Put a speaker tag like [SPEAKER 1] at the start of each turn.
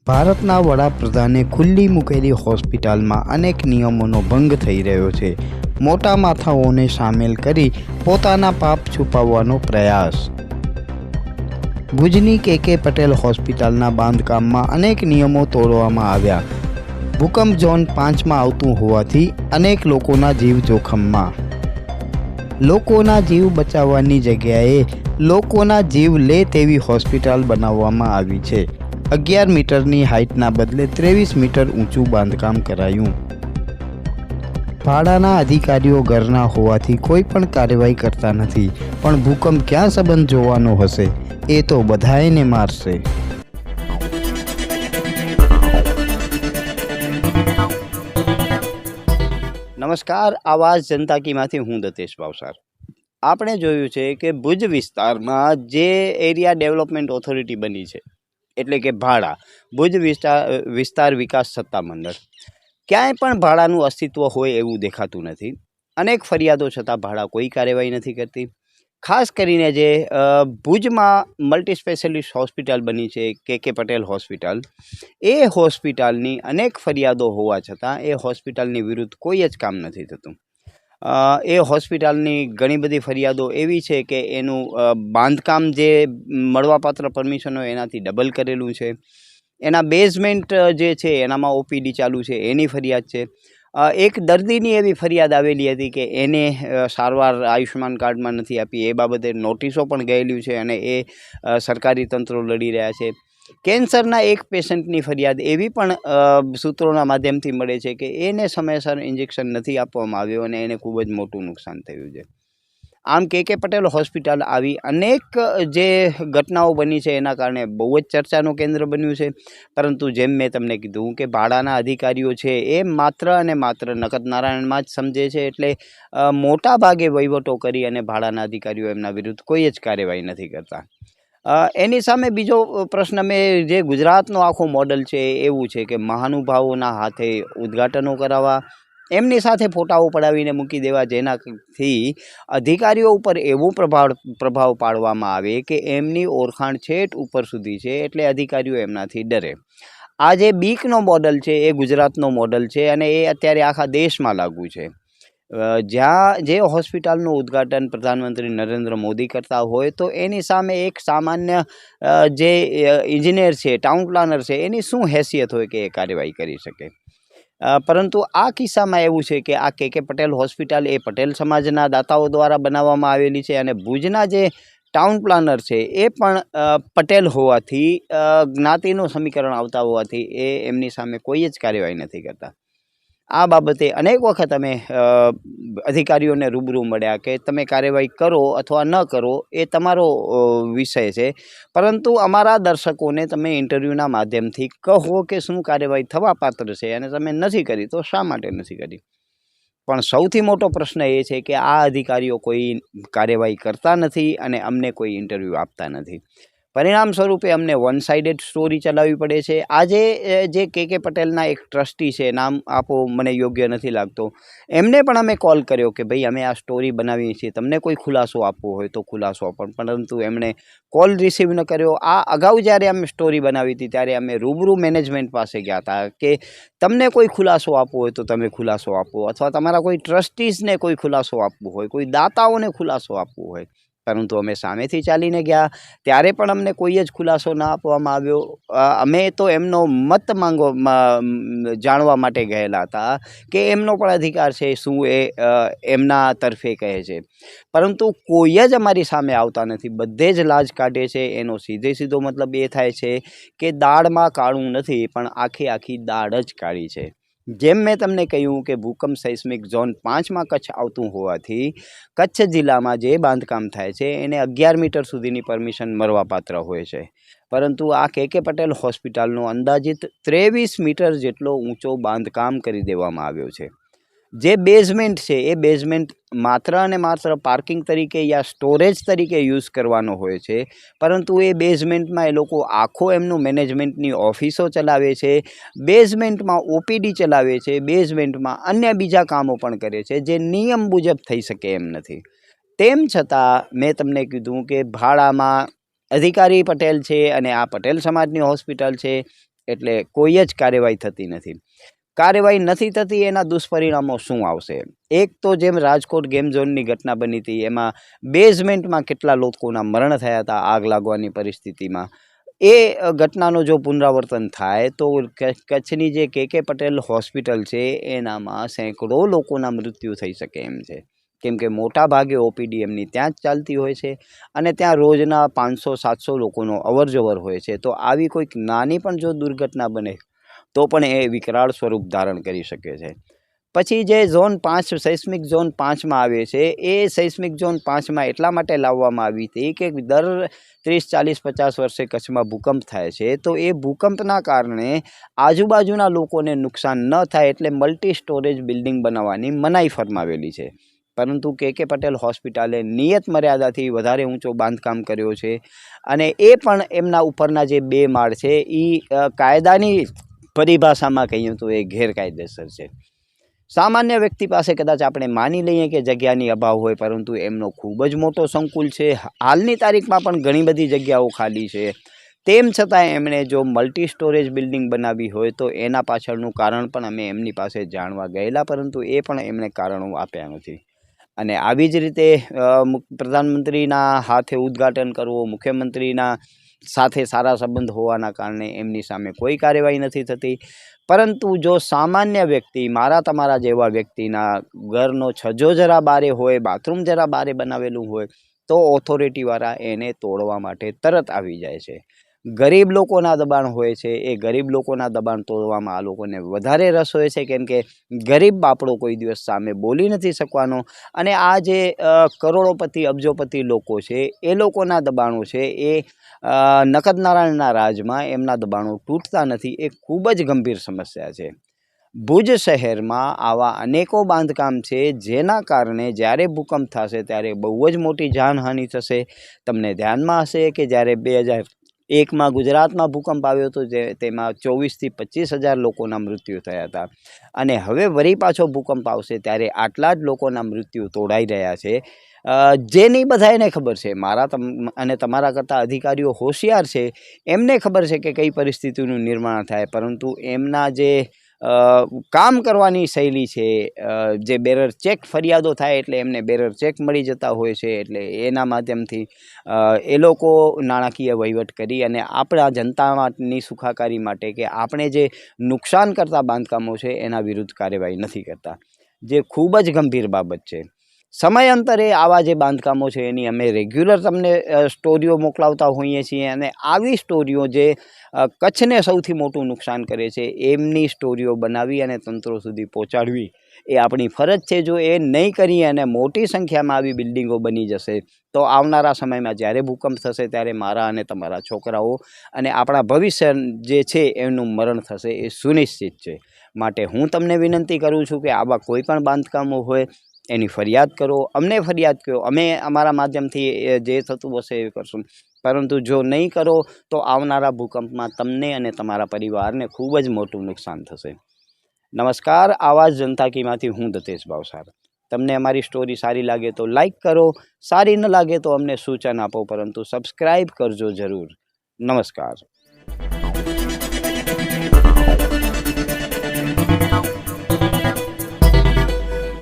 [SPEAKER 1] ભારતના વડાપ્રધાને ખુલ્લી મૂકેલી હોસ્પિટલમાં અનેક નિયમોનો ભંગ થઈ રહ્યો છે. મોટા માથાઓને સામેલ કરી પોતાના પાપ છુપાવવાનો પ્રયાસ. ભુજની કે પટેલ હોસ્પિટલના બાંધકામમાં અનેક નિયમો તોડવામાં આવ્યા. ભૂકંપ ઝોન 5માં આવતું હોવાથી અનેક લોકોના જીવ જોખમમાં. લોકોના જીવ બચાવવાની જગ્યાએ લોકોના જીવ લે તેવી હોસ્પિટલ બનાવવામાં આવી છે. 11 મીટરની હાઇટના બદલે 23 મીટર ઊંચું બાંધકામ કરાયું. ભાડાના અધિકારીઓ ઘરના હોવાથી કોઈ પણ કાર્યવાહી કરતા નથી, પણ ભૂકંપ ક્યાં સંબંધ જોવાનો હશે? એ તો બધાયને મારશે. નમસ્કાર, આવાજ જનતા કીમાંથી હું દતેશ ભાવસાર. આપણે જોયું છે કે ભુજ વિસ્તારમાં જે એરિયા ડેવલપમેન્ટ ઓથોરિટી બની છે, એટલે કે ભાડા, ભુજ વિસ્તાર વિકાસ સત્તામંડળ, ક્યાંય પણ ભાડાનું અસ્તિત્વ હોય એવું દેખાતું નથી. અનેક ફરિયાદો છતાં ભાડા કોઈ કાર્યવાહી નથી કરતી. ખાસ કરીને જે ભુજમાં મલ્ટી સ્પેશિયાલિસ્ટ હોસ્પિટલ બની છે કે પટેલ હોસ્પિટલ, એ હોસ્પિટલની અનેક ફરિયાદો હોવા છતાં એ હોસ્પિટલની વિરુદ્ધ કોઈ જ કામ નથી થતું. એ હોસ્પિટલની ઘણી બધી ફરિયાદો એવી છે કે એનું બાંધકામ જે મળવાપાત્ર પરમિશન હોય એનાથી ડબલ કરેલું છે. એના બેઝમેન્ટ જે છે એનામાં ઓપીડી ચાલુ છે એની ફરિયાદ છે. એક દર્દીની એવી ફરિયાદ આવેલી હતી કે એને સારવાર આયુષ્યમાન કાર્ડમાં નથી આપી, એ બાબતે નોટિસો પણ ગયેલી છે અને એ સરકારી તંત્રો લડી રહ્યા છે. કેન્સરના એક પેશન્ટની ફરિયાદ એવી પણ સૂત્રોના માધ્યમથી મળે છે કે એને સમયસર ઇન્જેક્શન નથી આપવામાં આવ્યું અને એને ખૂબ જ મોટું નુકસાન થયું છે. આમ કે પટેલ હોસ્પિટલ આવી અનેક જે ઘટનાઓ બની છે એના કારણે બહુ જ ચર્ચાનું કેન્દ્ર બન્યું છે. પરંતુ જેમ મેં તમને કીધું કે ભાડાના અધિકારીઓ છે એ માત્ર અને માત્ર નખત નારાયણમાં જ સમજે છે, એટલે મોટા ભાગે વહીવટો કરી અને ભાડાના અધિકારીઓ એમના વિરુદ્ધ કોઈ જ કાર્યવાહી નથી કરતા. એની સામે બીજો પ્રશ્ન, મેં જે ગુજરાતનો આખો મોડલ છે એવું છે કે મહાનુભાવોના હાથે ઉદ્ઘાટનો કરાવવા, એમની સાથે ફોટાઓ પડાવીને મૂકી દેવા, જેનાથી અધિકારીઓ ઉપર એવો પ્રભાવ પાડવામાં આવે કે એમની ઓળખાણ છેટ ઉપર સુધી છે, એટલે અધિકારીઓ એમનાથી ડરે. આ જે બીકનો મોડલ છે એ ગુજરાતનો મોડલ છે અને એ અત્યારે આખા દેશમાં લાગુ છે. જ્યાં જે હોસ્પિટલનું ઉદ્ઘાટન પ્રધાનમંત્રી નરેન્દ્ર મોદી કરતા હોય તો એની સામે એક સામાન્ય જે ઇજનેર છે, ટાઉન પ્લાનર છે, એની શું હેસિયત હોય કે એ કાર્યવાહી કરી શકે? પરંતુ આ કિસ્સામાં એવું છે કે આ કે પટેલ હોસ્પિટલ એ પટેલ સમાજના દાતાઓ દ્વારા બનાવવામાં આવેલી છે અને ભુજના જે ટાઉન પ્લાનર છે એ પણ પટેલ હોવાથી, જ્ઞાતિનું સમીકરણ આવતા હોવાથી એ એમની સામે કોઈ જ કાર્યવાહી નથી કરતા. આ બાબતે અનેક વખત અમે અધિકારીઓને રૂબરૂ મળ્યા કે તમે કાર્યવાહી કરો અથવા ન કરો એ તમારો વિષય છે, પરંતુ અમારા દર્શકોને તમે ઇન્ટરવ્યૂના માધ્યમથી કહો કે શું કાર્યવાહી થવા પાત્ર છે, અને તમે નથી કરી તો શા માટે નથી કરી. પણ સૌથી મોટો પ્રશ્ન એ છે કે આ અધિકારીઓ કોઈ કાર્યવાહી કરતા નથી અને અમને કોઈ ઇન્ટરવ્યૂ આપતા નથી. પરિણામ સ્વરૂપે અમને વન સાઇડેડ સ્ટોરી ચલાવવી પડે છે. આજે જે કે પટેલના એક ટ્રસ્ટી છે, નામ આપો મને યોગ્ય નથી લાગતો, એમને પણ અમે કોલ કર્યો કે ભાઈ અમે આ સ્ટોરી બનાવીએ છીએ, તમને કોઈ ખુલાસો આપવો હોય તો ખુલાસો આપો, પરંતુ એમણે કોલ રિસીવ ન કર્યો. આ અગાઉ જ્યારે અમે સ્ટોરી બનાવી હતી ત્યારે અમે રૂબરૂ મેનેજમેન્ટ પાસે ગયા હતા કે તમને કોઈ ખુલાસો આપવો હોય તો તમે ખુલાસો આપો, અથવા તમારા કોઈ ટ્રસ્ટીઝને કોઈ ખુલાસો આપવો હોય, કોઈ દાતાઓને ખુલાસો આપવો હોય. પરંતુ અમે સામેથી ચાલીને ગયા ત્યારે પણ અમને કોઈ જ ખુલાસો ના આપવામાં આવ્યો. અમે તો એમનો મત જાણવા માટે ગયેલા હતા કે એમનો પણ અધિકાર છે શું એ એમના તરફે કહે છે, પરંતુ કોઈ જ અમારી સામે આવતા નથી. બધે જ લાજ કાઢે છે. એનો સીધો મતલબ એ થાય છે કે દાળમાં કાળું નથી, પણ આખી દાળ જ કાળી છે. જેમ મેં તમને કહ્યું કે ભૂકંપ સેઇસ્મિક ઝોન 5માં કચ્છ આવતું હોવાથી કચ્છ જિલ્લામાં જે બાંધકામ થાય છે એને 11 મીટર સુધીની પરમિશન મળવાપાત્ર હોય છે, પરંતુ આ કે પટેલ હોસ્પિટલનો અંદાજિત 23 મીટર જેટલો ઊંચો બાંધકામ કરી દેવામાં આવ્યો છે. જે બેઝમેન્ટ છે એ બેઝમેન્ટ માત્ર અને માત્ર પાર્કિંગ તરીકે યા સ્ટોરેજ તરીકે યુઝ કરવાનો હોય છે, પરંતુ એ બેઝમેન્ટમાં એ લોકો આખો એમનું મેનેજમેન્ટની ઓફિસો ચલાવે છે, બેઝમેન્ટમાં ઓપીડી ચલાવે છે, બેઝમેન્ટમાં અન્ય બીજા કામો પણ કરે છે, જે નિયમ મુજબ થઈ શકે એમ નથી. તેમ છતાં મેં તમને કીધું કે ભાડામાં અધિકારી પટેલ છે અને આ પટેલ સમાજની હોસ્પિટલ છે, એટલે કોઈ જ કાર્યવાહી થતી નથી. કાર્યવાહી નથી થતી, એના દુષ્પરિણામો શું આવશે? એક તો જેમ રાજકોટ ગેમ ઝોનની ઘટના બની હતી, એમાં બેઝમેન્ટમાં કેટલા લોકોના મરણ થયા હતા આગ લાગવાની પરિસ્થિતિમાં. એ ઘટનાનો જો પુનરાવર્તન થાય તો કચ્છની જે કે પટેલ હોસ્પિટલ છે એનામાં સેંકડો લોકોના મૃત્યુ થઈ શકે એમ છે. કેમ કે મોટા ભાગે ઓપીડી એમની ત્યાં જ ચાલતી હોય છે અને ત્યાં રોજના 500-700 લોકોનો અવરજવર હોય છે. તો આવી કોઈક નાની પણ જો દુર્ઘટના બને તો પણ એ વિકરાળ સ્વરૂપ ધારણ કરી શકે છે. પછી જે ઝોન 5 સૈસ્મિક ઝોન 5માં આવે છે, એ સૈસ્મિક ઝોન 5માં એટલા માટે લાવવામાં આવી હતી કે દર 30-40-50 વર્ષે કચ્છમાં ભૂકંપ થાય છે. તો એ ભૂકંપના કારણે આજુબાજુના લોકોને નુકસાન ન થાય એટલે મલ્ટી સ્ટોરેજ બિલ્ડિંગ બનાવવાની મનાઈ ફરમાવેલી છે. પરંતુ કે પટેલ હોસ્પિટલે નિયત મર્યાદાથી વધારે ઊંચો બાંધકામ કર્યો છે અને એ પણ એમના ઉપરના જે 2 માળ છે એ કાયદાની પરિભાષામાં કહીએ તો એ ગેરકાયદેસર છે. સામાન્ય વ્યક્તિ પાસે કદાચ આપણે માની લઈએ કે જગ્યાની અભાવ હોય, પરંતુ એમનો ખૂબ જ મોટો સંકુલ છે. હાલની તારીખમાં પણ ઘણી બધી જગ્યાઓ ખાલી છે. તેમ છતાં એમણે જો મલ્ટી સ્ટોરેજ બિલ્ડિંગ બનાવી હોય તો એના પાછળનું કારણ પણ અમે એમની પાસે જાણવા ગયેલા, પરંતુ એ પણ એમણે કારણો આપ્યા નથી. અને આવી જ રીતે પ્રધાનમંત્રીના હાથે ઉદ્ઘાટન કરવું, મુખ્યમંત્રીના સાથે સારા સંબંધ હોવાના કારણે એમની સામે કોઈ કાર્યવાહી નથી થતી. પરંતુ જો સામાન્ય વ્યક્તિ, મારા તમારા જેવા વ્યક્તિના ઘરનો છજો જરા બારે હોય, બાથરૂમ જરા બારે બનાવેલું હોય તો ઓથોરિટીવાળા એને તોડવા માટે તરત આવી જાય છે. ગરીબ લોકોના દબાણ હોય છે, એ ગરીબ લોકોના દબાણ તોડવામાં આ લોકોને વધારે રસ હોય છે. કેમ કે ગરીબ બાપડો કોઈ દિવસ સામે બોલી નથી શકવાનો અને આ જે કરોડોપતિ અબજોપતિ લોકો છે એ લોકોના દબાણો છે એ નકદનારાયણના રાજમાં એમના દબાણો તૂટતા નથી. એ ખૂબ જ ગંભીર સમસ્યા છે. ભુજ શહેરમાં આવા અનેકો બાંધકામ છે જેના કારણે જ્યારે ભૂકંપ થશે ત્યારે બહુ જ મોટી જાનહાનિ થશે. તમને ધ્યાનમાં હશે કે જ્યારે 2001માં ગુજરાતમાં ભૂકંપ આવ્યો હતો, તેમાં 24,000-25,000 લોકોના મૃત્યુ થયા હતા. અને હવે વળી પાછો ભૂકંપ આવશે ત્યારે આટલા જ લોકોના મૃત્યુ તોડાઈ રહ્યા છે. જેની બધાને ખબર છે, મારા અને તમારા કરતાં અધિકારીઓ હોશિયાર છે, એમને ખબર છે કે કઈ પરિસ્થિતિનું નિર્માણ થાય, પરંતુ એમના જે કામ કરવાની શૈલી છે, જે બેરર ચેક ફરિયાદો થાય એટલે એમને બેરર ચેક મળી જતા હોય છે, એટલે એના માધ્યમથી એ લોકો નાણાકીય વહીવટ કરી અને આપણા જનતાની સુખાકારી માટે કે આપણે જે નુકસાન કરતા બાંધકામો છે એના વિરુદ્ધ કાર્યવાહી નથી કરતા, જે ખૂબ જ ગંભીર બાબત છે. સમયાંતરે આવા જે બાંધકામો છે એની અમે રેગ્યુલર તમને સ્ટોરીઓ મોકલાવતા હોઈએ છીએ અને આવી સ્ટોરીઓ જે કચ્છને સૌથી મોટું નુકસાન કરે છે એમની સ્ટોરીઓ બનાવી અને તંત્રો સુધી પહોંચાડવી એ આપણી ફરજ છે. જો એ નહીં કરીએ અને મોટી સંખ્યામાં આવી બિલ્ડિંગો બની જશે તો આવનારા સમયમાં જ્યારે ભૂકંપ થશે ત્યારે મારા અને તમારા છોકરાઓ અને આપણા ભવિષ્ય જે છે એનું મરણ થશે એ સુનિશ્ચિત છે. માટે હું તમને વિનંતી કરું છું કે આવા કોઈ પણ બાંધકામો હોય એની ફરિયાદ કરો, અમને ફરિયાદ કરો, અમે અમારા માધ્યમથી જે થતું હશે એ કરશું. પરંતુ જો નહીં કરો તો આવનારા ભૂકંપમાં તમને અને તમારા પરિવારને ખૂબ જ મોટું નુકસાન થશે. નમસ્કાર, આવાજ જનતા કીમાંથી હું દતેશ ભાવસાર. તમને અમારી સ્ટોરી સારી લાગે તો લાઈક કરો, સારી ન લાગે તો અમને સૂચન આપો, પરંતુ સબસ્ક્રાઈબ કરજો જરૂર. નમસ્કાર.